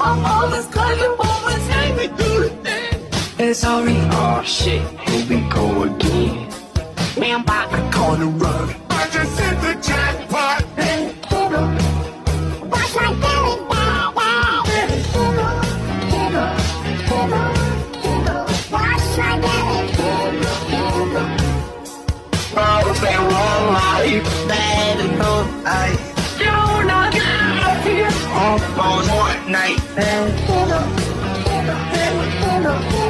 I'm all this cutting moments, hang me do the thing. And sorry, oh shit, here we go again. Man, I'm about to call the run. I just hit the jackpot. And watch my belly bow, wow. Watch my belly. Oh, they wrong life. Bad and good. I do not get up here. All on one night.